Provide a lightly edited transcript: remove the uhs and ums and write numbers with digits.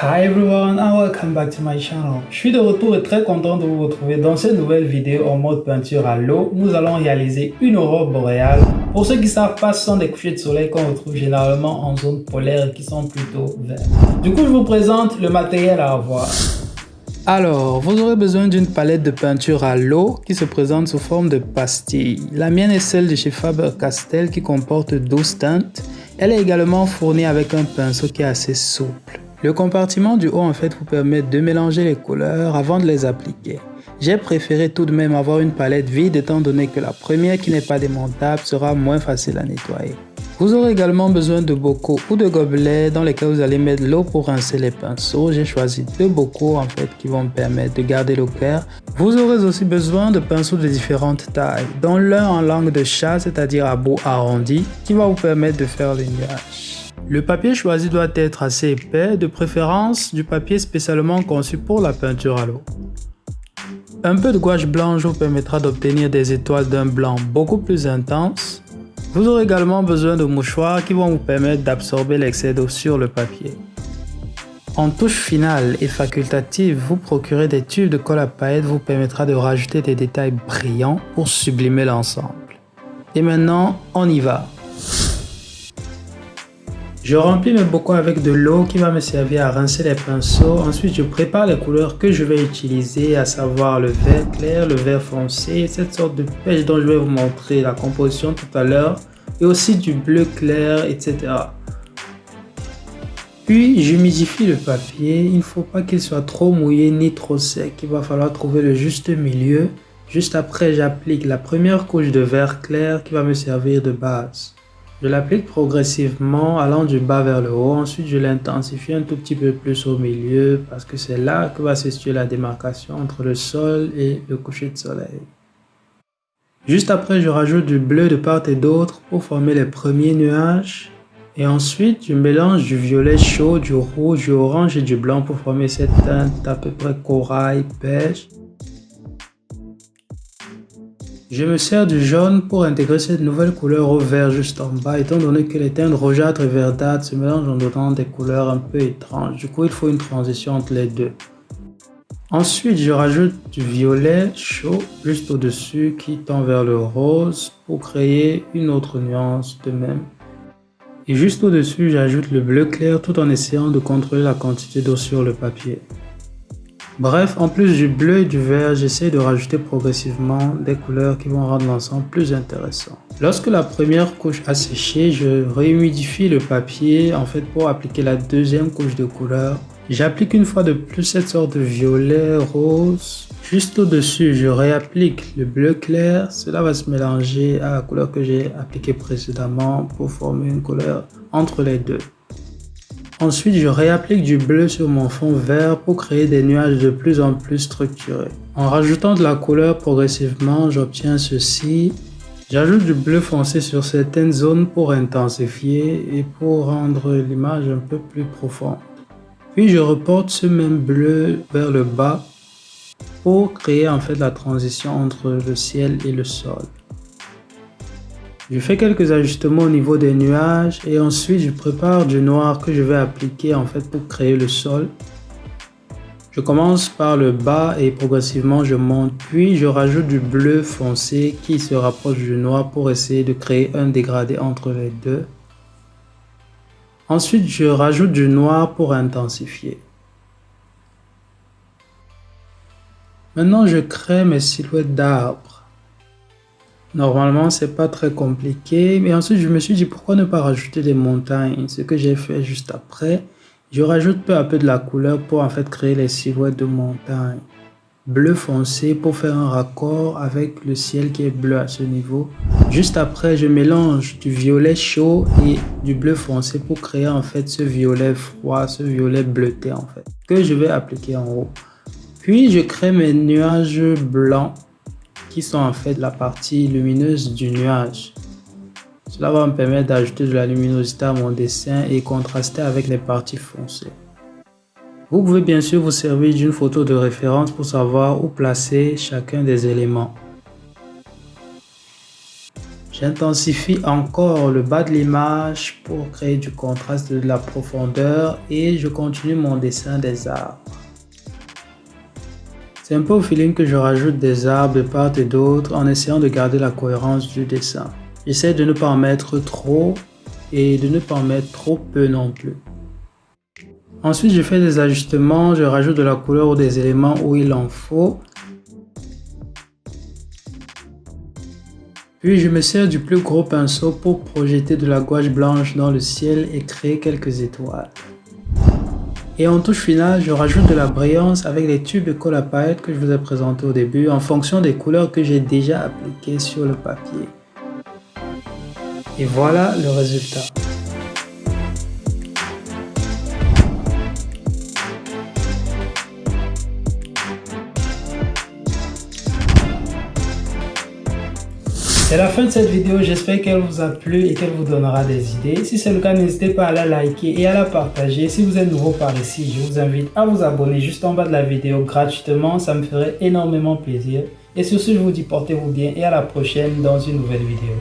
Hi everyone and welcome back to my channel. Je suis de retour et très content de vous retrouver dans cette nouvelle vidéo en mode peinture à l'eau. Nous allons réaliser une aurore boréale. Pour ceux qui ne savent pas, ce sont des couchers de soleil qu'on retrouve généralement en zone polaire et qui sont plutôt verts. Du coup, je vous présente le matériel à avoir. Alors, vous aurez besoin d'une palette de peinture à l'eau qui se présente sous forme de pastilles. La mienne est celle de chez Faber-Castell qui comporte 12 teintes. Elle est également fournie avec un pinceau qui est assez souple. Le compartiment du haut en fait vous permet de mélanger les couleurs avant de les appliquer. J'ai préféré tout de même avoir une palette vide étant donné que la première qui n'est pas démontable sera moins facile à nettoyer. Vous aurez également besoin de bocaux ou de gobelets dans lesquels vous allez mettre l'eau pour rincer les pinceaux. J'ai choisi deux bocaux en fait qui vont me permettre de garder l'eau claire. Vous aurez aussi besoin de pinceaux de différentes tailles, dont l'un en langue de chat, c'est-à-dire à bout arrondi, qui va vous permettre de faire les nuages. Le papier choisi doit être assez épais, de préférence du papier spécialement conçu pour la peinture à l'eau. Un peu de gouache blanche vous permettra d'obtenir des étoiles d'un blanc beaucoup plus intense. Vous aurez également besoin de mouchoirs qui vont vous permettre d'absorber l'excès d'eau sur le papier. En touche finale et facultative, vous procurez des tubes de colle à paillettes vous permettra de rajouter des détails brillants pour sublimer l'ensemble. Et maintenant, on y va! Je remplis mes bocaux avec de l'eau qui va me servir à rincer les pinceaux. Ensuite, je prépare les couleurs que je vais utiliser, à savoir le vert clair, le vert foncé, cette sorte de pêche dont je vais vous montrer la composition tout à l'heure, et aussi du bleu clair, etc. Puis, j'humidifie le papier. Il ne faut pas qu'il soit trop mouillé ni trop sec. Il va falloir trouver le juste milieu. Juste après, j'applique la première couche de vert clair qui va me servir de base. Je l'applique progressivement allant du bas vers le haut, ensuite je l'intensifie un tout petit peu plus au milieu parce que c'est là que va se situer la démarcation entre le sol et le coucher de soleil. Juste après je rajoute du bleu de part et d'autre pour former les premiers nuages et ensuite je mélange du violet chaud, du rouge, du orange et du blanc pour former cette teinte à peu près corail, beige. Je me sers du jaune pour intégrer cette nouvelle couleur au vert juste en bas, étant donné que les teintes rougeâtres et verdâtres se mélangent en donnant des couleurs un peu étranges. Du coup, il faut une transition entre les deux. Ensuite, je rajoute du violet chaud juste au-dessus qui tend vers le rose pour créer une autre nuance de même. Et juste au-dessus, j'ajoute le bleu clair tout en essayant de contrôler la quantité d'eau sur le papier. Bref, en plus du bleu et du vert, j'essaie de rajouter progressivement des couleurs qui vont rendre l'ensemble plus intéressant. Lorsque la première couche a séché, je réhumidifie le papier en fait pour appliquer la deuxième couche de couleur. J'applique une fois de plus cette sorte de violet rose. Juste au-dessus, je réapplique le bleu clair. Cela va se mélanger à la couleur que j'ai appliquée précédemment pour former une couleur entre les deux. Ensuite, je réapplique du bleu sur mon fond vert pour créer des nuages de plus en plus structurés. En rajoutant de la couleur progressivement, j'obtiens ceci. J'ajoute du bleu foncé sur certaines zones pour intensifier et pour rendre l'image un peu plus profonde. Puis je reporte ce même bleu vers le bas pour créer en fait la transition entre le ciel et le sol. Je fais quelques ajustements au niveau des nuages et ensuite je prépare du noir que je vais appliquer en fait pour créer le sol. Je commence par le bas et progressivement je monte, puis je rajoute du bleu foncé qui se rapproche du noir pour essayer de créer un dégradé entre les deux. Ensuite je rajoute du noir pour intensifier. Maintenant je crée mes silhouettes d'arbres. Normalement, c'est pas très compliqué, mais ensuite je me suis dit pourquoi ne pas rajouter des montagnes. Ce que j'ai fait juste après, je rajoute peu à peu de la couleur pour en fait créer les silhouettes de montagnes. Bleu foncé pour faire un raccord avec le ciel qui est bleu à ce niveau. Juste après, je mélange du violet chaud et du bleu foncé pour créer en fait ce violet froid, ce violet bleuté en fait, que je vais appliquer en haut. Puis je crée mes nuages blancs qui sont en fait la partie lumineuse du nuage. Cela va me permettre d'ajouter de la luminosité à mon dessin et contraster avec les parties foncées. Vous pouvez bien sûr vous servir d'une photo de référence pour savoir où placer chacun des éléments. J'intensifie encore le bas de l'image pour créer du contraste et de la profondeur et je continue mon dessin des arbres. C'est un peu au feeling que je rajoute des arbres de part et d'autre en essayant de garder la cohérence du dessin. J'essaie de ne pas en mettre trop et de ne pas en mettre trop peu non plus. Ensuite, je fais des ajustements, je rajoute de la couleur ou des éléments où il en faut. Puis je me sers du plus gros pinceau pour projeter de la gouache blanche dans le ciel et créer quelques étoiles. Et en touche finale, je rajoute de la brillance avec les tubes de colle à paillettes que je vous ai présenté au début en fonction des couleurs que j'ai déjà appliquées sur le papier. Et voilà le résultat. C'est la fin de cette vidéo, j'espère qu'elle vous a plu et qu'elle vous donnera des idées. Si c'est le cas, n'hésitez pas à la liker et à la partager. Si vous êtes nouveau par ici, je vous invite à vous abonner juste en bas de la vidéo gratuitement, ça me ferait énormément plaisir. Et sur ce, je vous dis portez-vous bien et à la prochaine dans une nouvelle vidéo.